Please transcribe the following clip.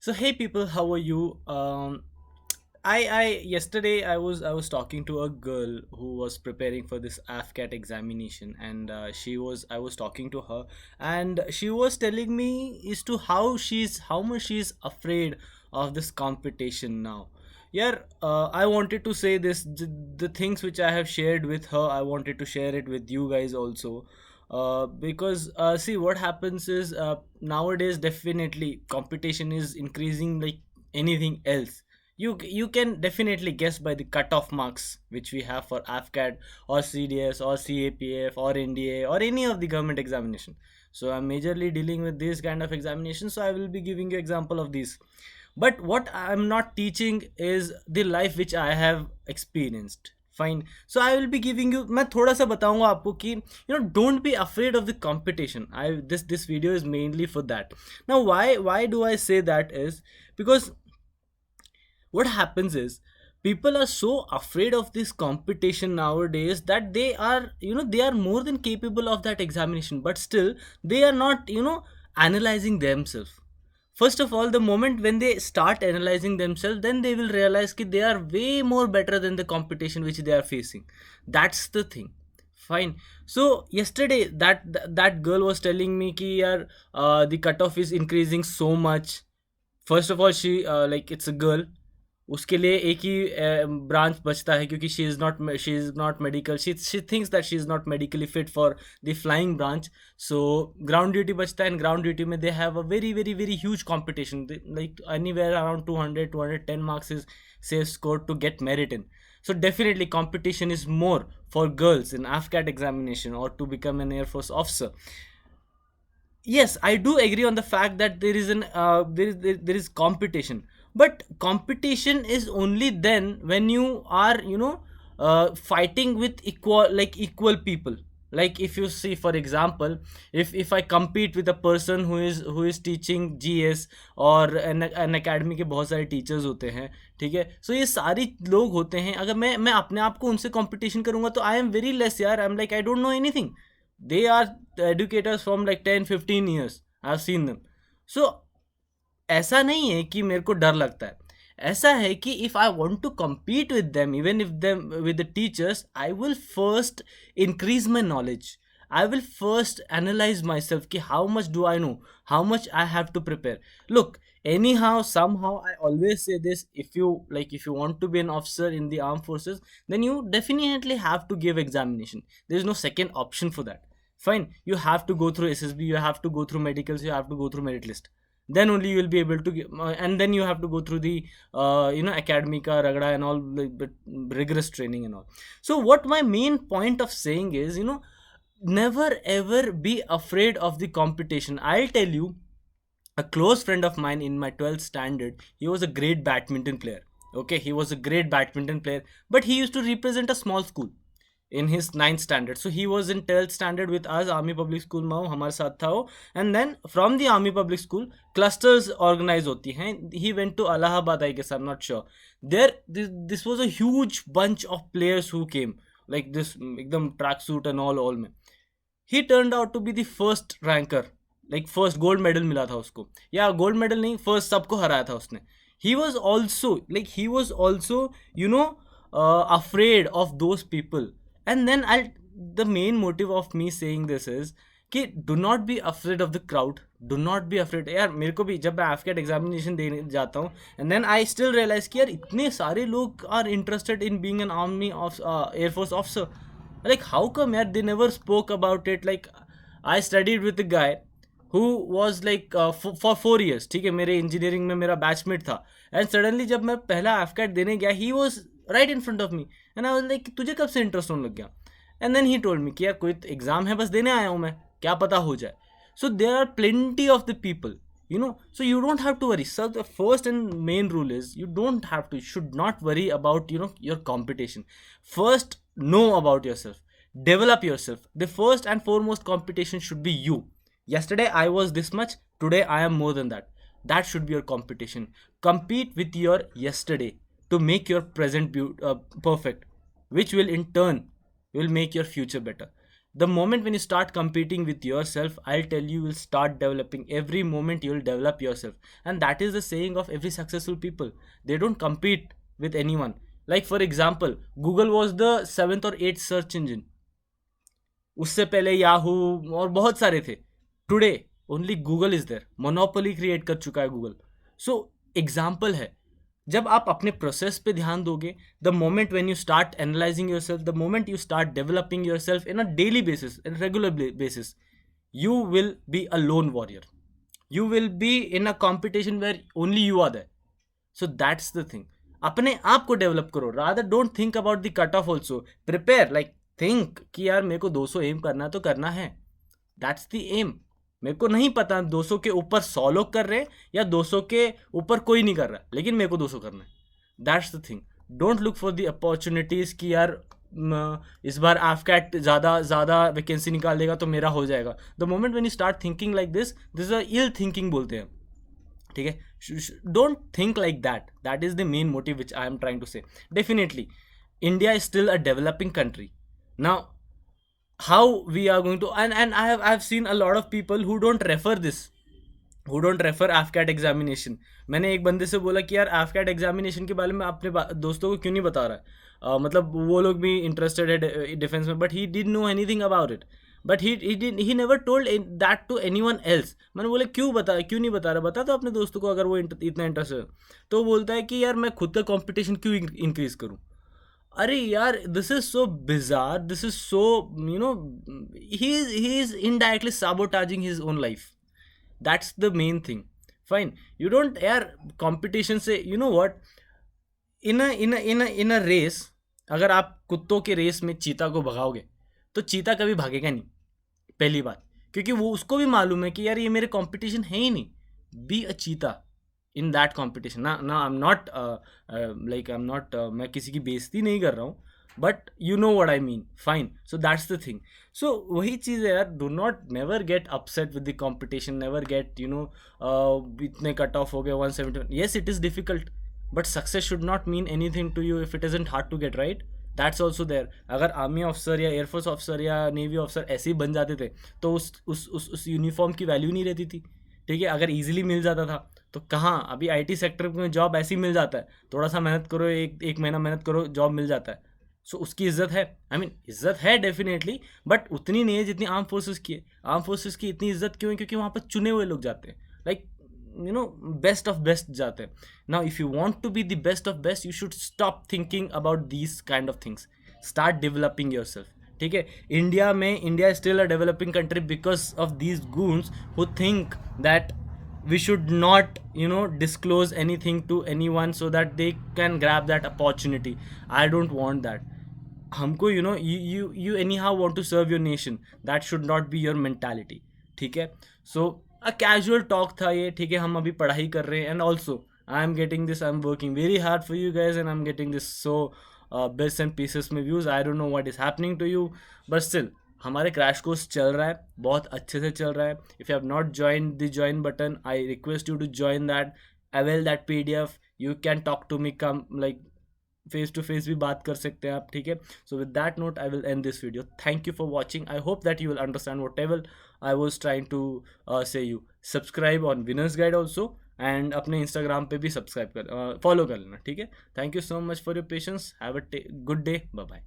So hey people, how are you? I yesterday I was talking to a girl who was preparing for this Afcat examination, and she was I was talking to her, and she was telling me as to how much she's afraid of this competition now. Yeah, I wanted to say this the things which I have shared with her. I wanted to share it with you guys also, because see what happens is nowadays definitely competition is increasing like anything else. You can definitely guess by the cutoff marks which we have for AFCAT or CDS or CAPF or NDA or any of the government examination. So I'm majorly dealing with this kind of examinations, so I will be giving you example of these. But what I'm not teaching is the life which I have experienced. Fine. So I will be giving you, मैं थोड़ा सा बताऊंगा आपको कि don't be afraid of the competition. This video is mainly for that. Now why do I say that is because what happens is people are so afraid of this competition nowadays that they are more than capable of that examination, but still they are not analyzing themselves. First of all, the moment when they start analyzing themselves, then they will realize that they are way more better than the competition which they are facing. That's the thing. Fine. So yesterday that girl was telling me ki yaar, the cutoff is increasing so much. First of all, she like it's a girl. उसके लिए एक ही branch बचता है क्योंकि she is not medical, she thinks that she is not medically fit for the flying branch. So ground duty बचता है, and ground duty में they have a very very very huge competition, like anywhere around 210 marks is say scored to get merit in. So definitely competition is more for girls in AFCAT examination or to become an Air Force officer. Yes, I do agree on the fact that there is competition, but competition is only then when you are fighting with equal people. Like if you see, for example, if I compete with a person who is teaching GS और an academy के बहुत सारे teachers होते हैं, ठीक है. सो ये सारी लोग होते हैं, अगर मैं अपने आप को उनसे कंपटीशन करूंगा तो आई एम वेरी लेस यार. I am like I don't know anything. They are the educators from like 10-15 years. I've seen them. So ऐसा नहीं है कि मेरे को डर लगता है. ऐसा है कि if I want to compete with them, even if them with the teachers, I will first increase my knowledge. I will first analyze myself कि how much do I know, how much I have to prepare. Look, anyhow, somehow I always say this: if you want to be an officer in the armed forces, then you definitely have to give examination. There is no second option for that. Fine, you have to go through SSB, you have to go through medicals, you have to go through merit list. Then only you will be able to and then you have to go through the academica ragda and all, like, rigorous training and all. So what my main point of saying is, never ever be afraid of the competition. I'll tell you, a close friend of mine in my 12th standard, he was a great badminton player. Okay, he was a great badminton player, but he used to represent a small school in his ninth standard. So he was in 12th standard with us, Army Public School में वो हमारे साथ था वो. And then from the Army Public School, clusters organize होती हैं. He went to Allahabad, I guess, I'm not sure. This was a huge bunch of players who came, like this एकदम tracksuit and all में. He turned out to be the first ranker, like first gold medal मिला था उसको, या gold medal नहीं, first सबको हराया था उसने. He was also afraid of those people. And then the main motive of me saying this is कि do not be afraid of the crowd. Do not be afraid. यार मेरे को भी जब मैं AFCAT एग्जामिनेशन देने जाता हूँ, and then I still realize कि यार इतने सारे लोग are interested in being an army of air force officer. Like how come यार they never spoke about it. Like I studied with a guy who was like for 4 years, ठीक है, मेरे engineering में मेरा बैचमेट था. And suddenly जब मैं पहला एफकैट देने गया, he was right in front of me, and I was like तुझे कब से इंटरेस्ट होने लग गया. And then he told me कि यार कोई एग्जाम है, बस देने आया हूँ मैं, क्या पता हो जाए. So there are plenty of the people, so you don't have to worry. So the first and main rule is you should not worry about your competition. First, know about yourself, develop yourself. The first and foremost competition should be you. Yesterday I was this much, today I am more than that. That should be your competition. Compete with your yesterday to make your present perfect, which will in turn will make your future better. The moment when you start competing with yourself, I'll tell you, will start developing. Every moment you'll develop yourself. And that is the saying of every successful people. They don't compete with anyone. Like for example, Google was the seventh or eighth search engine. उससे पहले Yahoo और बहुत सारे थे. Today only Google is there. Monopoly create कर चुका है Google. So example है. जब आप अपने प्रोसेस पे ध्यान दोगे, the moment when you start analysing yourself, the moment you start developing yourself in a daily basis, in regular basis, you will be a lone warrior. You will be in a competition where only you are there. So that's the thing. अपने आप को develop करो. Rather don't think about the cut off also. Prepare, like think कि यार मेरे को 200 M करना है तो करना है. That's the aim. मेरे को नहीं पता 200 के ऊपर 100 लोग कर रहे हैं या 200 के ऊपर कोई नहीं कर रहा, लेकिन मेरे को 200 करना है. That's the thing. Don't look for the opportunities कि यार इस बार एफकैट ज़्यादा ज़्यादा वैकेंसी निकाल देगा तो मेरा हो जाएगा. The moment when you start thinking like this is a ill thinking बोलते हैं. ठीक है. Don't think like that. That is the main motive which I am trying to say. Definitely India is still a developing country. Now how we are going to, and I have seen a lot of people who don't refer this, who don't refer AFCAT examination. मैंने एक बंदे से बोला कि यार AFCAT examination के बारे में अपने दोस्तों को क्यों नहीं बता रहा है. मतलब वो लोग भी इंटरेस्टेड है डिफेंस में, but he did know anything about it. But he never told that to anyone else. मैंने बोले क्यों नहीं बता रहा. बता तो अपने दोस्तों को अगर वो इतना इंटरेस्ट है. तो वो बोलता है कि यार मैं खुद का कॉम्पिटिशन क्यों इंक्रीज करूँ. अरे यार, this is so bizarre. This is so, you know, he is indirectly sabotaging his own life. That's the main thing. Fine. You don't यार कंपटीशन से, you know what, in a race, अगर आप कुत्तों के race में चीता को भगाओगे तो चीता कभी भागेगा नहीं. पहली बात, क्योंकि वो उसको भी मालूम है कि यार ये मेरे कंपटीशन है ही नहीं. बी अ चीता इन दैट कॉम्पिटिशन. ना I am not like, I am not, मैं किसी की बेइज्जती नहीं कर रहा हूँ, but you know what I mean. Fine. So that's the thing. So वही चीज़ है यार. Do not never get upset with the competition. Never get, you know, इतने कट ऑफ हो गए 171. Yes, it is difficult, but success should not mean anything to you if it isn't hard to get right. That's also there. अगर army officer या air force officer या navy officer ऐसे ही बन जाते थे तो उस यूनिफॉर्म की वैल्यू नहीं रहती थी. ठीक है. अगर ईजिली मिल जाता था तो कहाँ, अभी आईटी सेक्टर में जॉब ऐसे ही मिल जाता है. थोड़ा सा मेहनत करो, एक महीना मेहनत करो, जॉब मिल जाता है. सो उसकी इज्जत है. आई मीन इज्जत है डेफिनेटली, बट उतनी नहीं है जितनी आर्म फोर्सेस की है. आर्म फोर्सेस की इतनी इज्जत क्यों है? क्योंकि वहाँ पर चुने हुए लोग जाते हैं. Like, you know, best of best जाते हैं. Now if you want to be the best of best, you should stop thinking about these kind of things. Start developing yourself. ठीक है. India is still a developing country because of these goons who think that we should not, you know, disclose anything to anyone so that they can grab that opportunity. I don't want that. हमको, you know, you anyhow want to serve your nation. That should not be your mentality. ठीक है. So a casual talk था ये. ठीक है. हम अभी पढ़ाई कर रहे हैं, and also I am getting this, I'm working very hard for you guys, and I'm getting this so bits and pieces में views. I don't know what is happening to you, but still हमारे crash course चल रहा है, बहुत अच्छे से चल रहा है. If you have not join the join button, I request you to join that, avail that PDF. You can talk to me, come, like face to face भी बात कर सकते हैं आप. ठीक है. So with that note I will end this video. Thank you for watching. I hope that you will understand what ever I was trying to say you. Subscribe on winners guide also, and अपने Instagram पे भी subscribe कर, follow कर लेना. ठीक है. Thank you so much for your patience. Have a good day. Bye bye.